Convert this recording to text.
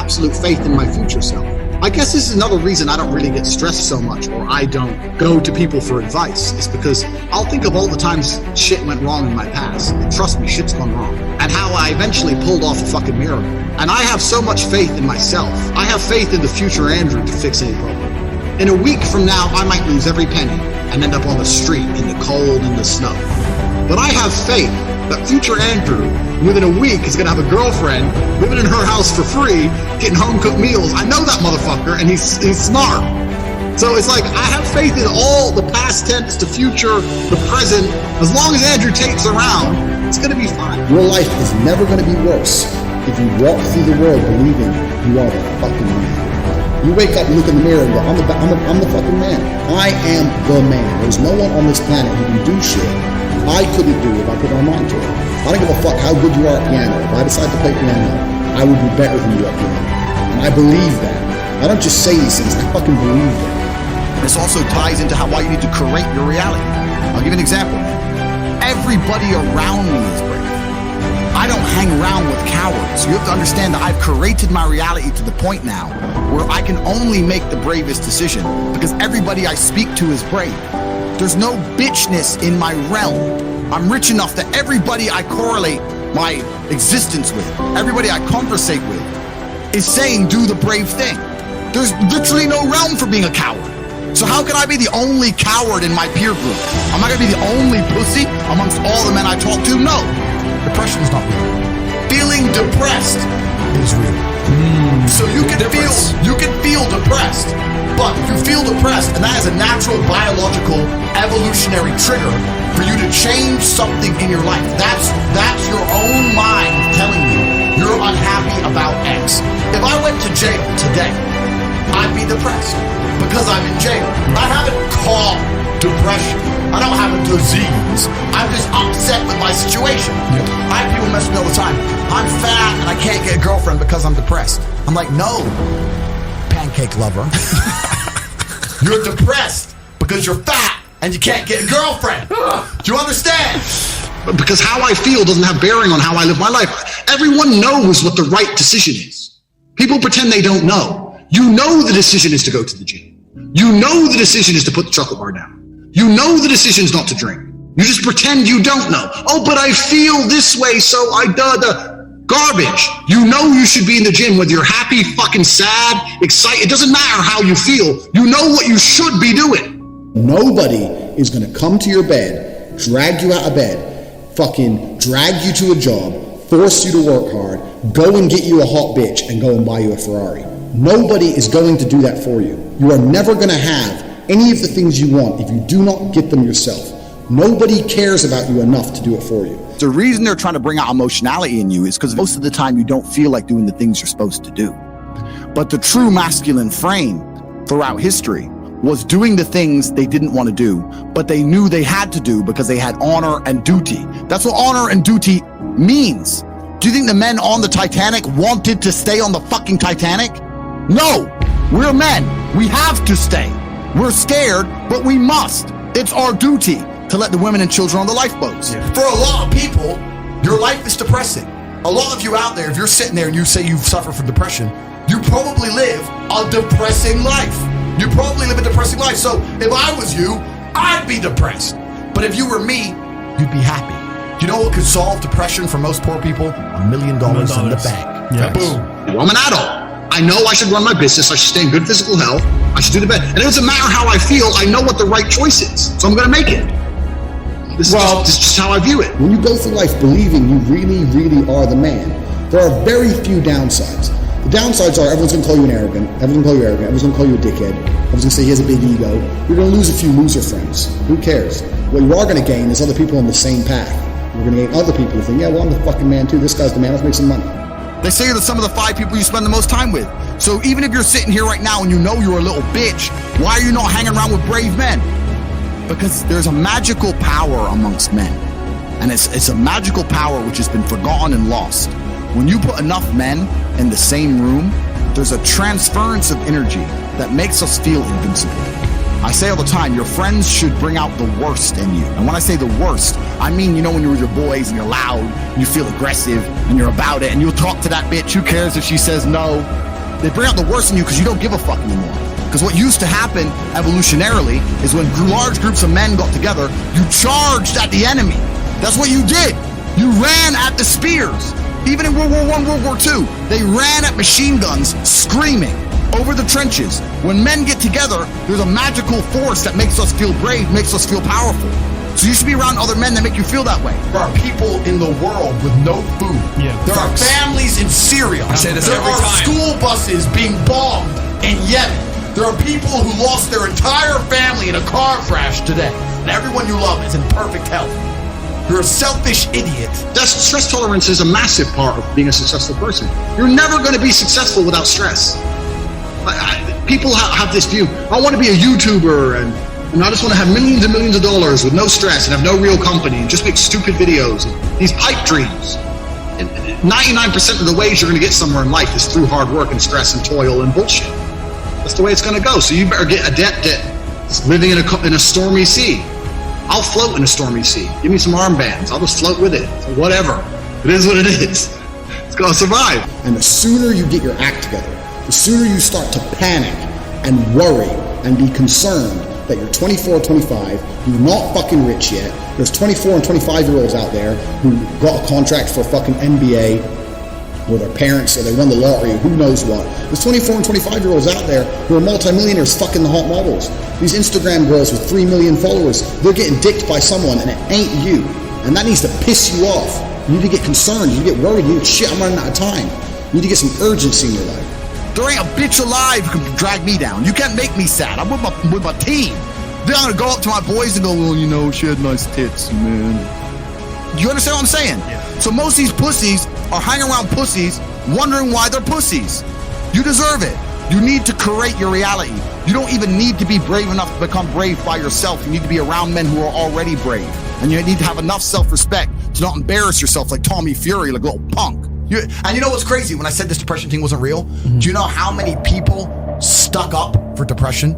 absolute faith in my future self. I guess this is another reason I don't really get stressed so much, or I don't go to people for advice, is because I'll think of all the times shit went wrong in my past. And trust me, shit's gone wrong. And how I eventually pulled off a fucking miracle. And I have so much faith in myself. I have faith in the future Andrew to fix any problem. In a week from now, I might lose every penny and end up on the street in the cold and the snow. But I have faith that future Andrew, within a week, is gonna have a girlfriend, living in her house for free, getting home-cooked meals. I know that motherfucker, and he's smart. So it's like, I have faith in all the past tense, the future, the present. As long as Andrew Tate's around, it's gonna be fine. Your life is never gonna be worse if you walk through the world believing you are the fucking man. You wake up and look in the mirror and go, I'm the fucking man. I am the man. There's no one on this planet who can do shit I couldn't do if I put my mind to it. I don't give a fuck how good you are at piano. If I decide to play piano, I will be better than you at piano. And I believe that. I don't just say these things, I fucking believe that. This also ties into why you need to create your reality. I'll give you an example. Everybody around me is brave. I don't hang around with cowards. You have to understand that I've created my reality to the point now where I can only make the bravest decision because everybody I speak to is brave. There's no bitchness in my realm. I'm rich enough that everybody I correlate my existence with, everybody I conversate with, is saying do the brave thing. There's literally no realm for being a coward. So how can I be the only coward in my peer group? Am I gonna be the only pussy amongst all the men I talk to? No. Depression is not real. Feeling depressed is real. So you can feel depressed. But if you feel depressed, and that is a natural biological evolutionary trigger for you to change something in your life. That's your own mind telling you you're unhappy about X. If I went to jail today, I'd be depressed because I'm in jail. I haven't caught depression. I don't have a disease. I'm just upset with my situation. Yeah. I have people mess with me all the time. I'm fat and I can't get a girlfriend because I'm depressed. I'm like, no, pancake lover. You're depressed because you're fat and you can't get a girlfriend. Do you understand? Because how I feel doesn't have bearing on how I live my life. Everyone knows what the right decision is. People pretend they don't know. You know the decision is to go to the gym. You know the decision is to put the chocolate bar down. You know the decision is not to drink. You just pretend you don't know. Oh, but I feel this way, so I garbage. You know you should be in the gym whether you're happy, fucking sad, excited. It doesn't matter how you feel. You know what you should be doing. Nobody is going to come to your bed, drag you out of bed, fucking drag you to a job, force you to work hard, go and get you a hot bitch and go and buy you a Ferrari. Nobody is going to do that for you. You are never going to have any of the things you want if you do not get them yourself. Nobody cares about you enough to do it for you. The reason they're trying to bring out emotionality in you is because most of the time you don't feel like doing the things you're supposed to do. But the true masculine frame throughout history was doing the things they didn't want to do, but they knew they had to do because they had honor and duty. That's what honor and duty means. Do you think the men on the Titanic wanted to stay on the fucking Titanic? No, we're men. We have to stay. We're scared, but we must. It's our duty to let the women and children on the lifeboats. Yeah. For a lot of people, your life is depressing. A lot of you out there, if you're sitting there and you say you've suffered from depression, you probably live a depressing life. You probably live a depressing life. So if I was you, I'd be depressed. But if you were me, you'd be happy. You know what could solve depression for most poor people? $1 million in the bank. Yes. Boom. I'm an adult. I know I should run my business. I should stay in good physical health. I should do the best. And it doesn't matter how I feel. I know what the right choice is. So I'm going to make it. This is just how I view it. When you go through life believing you really, really are the man, there are very few downsides. The downsides are everyone's going to call you an arrogant. Everyone's going to call you arrogant. Everyone's going to call you a dickhead. Everyone's going to say he has a big ego. You're going to lose a few loser friends. Who cares? What you are going to gain is other people on the same path. You're going to gain other people who think, yeah, well, I'm the fucking man too. This guy's the man. Let's make some money. They say you're some of the 5 people you spend the most time with. So even if you're sitting here right now and you know you're a little bitch, why are you not hanging around with brave men? Because there's a magical power amongst men. And it's a magical power which has been forgotten and lost. When you put enough men in the same room, there's a transference of energy that makes us feel invincible. I say all the time, your friends should bring out the worst in you. And when I say the worst, I mean, you know, when you're with your boys and you're loud, and you feel aggressive, and you're about it, and you'll talk to that bitch, who cares if she says no? They bring out the worst in you because you don't give a fuck anymore. Because what used to happen evolutionarily is when large groups of men got together, you charged at the enemy. That's what you did. You ran at the spears. Even in World War I, World War II, they ran at machine guns, screaming over the trenches. When men get together, there's a magical force that makes us feel brave, makes us feel powerful. So you should be around other men that make you feel that way. There are people in the world with no food. Yeah, there are families in Syria. I say this there every are time. school buses being bombed in Yemen. There are people who lost their entire family in a car crash today. And everyone you love is in perfect health. You're a selfish idiot. Stress tolerance is a massive part of being a successful person. You're never going to be successful without stress. People have this view, I want to be a YouTuber and I just want to have millions and millions of dollars with no stress and have no real company and just make stupid videos. These pipe dreams. And 99% of the ways you're going to get somewhere in life is through hard work and stress and toil and bullshit. That's the way it's going to go. So you better get adept at living in a stormy sea. I'll float in a stormy sea. Give me some armbands. I'll just float with it. So whatever. It is what it is. It's going to survive. And the sooner you get your act together, the sooner you start to panic and worry and be concerned that you're 24 or 25, you're not fucking rich yet. There's 24 and 25-year-olds out there who got a contract for a fucking NBA or their parents, or they won the lottery, or who knows what. There's 24 and 25-year-olds out there who are multimillionaires fucking the hot models. These Instagram girls with 3 million followers, they're getting dicked by someone and it ain't you. And that needs to piss you off. You need to get concerned, you need to get worried, you need to, shit, I'm running out of time. You need to get some urgency in your life. There ain't a bitch alive who can drag me down. You can't make me sad. I'm with my team. Then I'm gonna go up to my boys and go, well, you know, she had nice tits, man. You understand what I'm saying? Yeah. So most of these pussies are hanging around pussies wondering why they're pussies. You deserve it. You need to create your reality. You don't even need to be brave enough to become brave by yourself. You need to be around men who are already brave. And you need to have enough self-respect to not embarrass yourself like Tommy Fury, like a little punk. And you know what's crazy? When I said this depression thing wasn't real, do you know how many people stuck up for depression?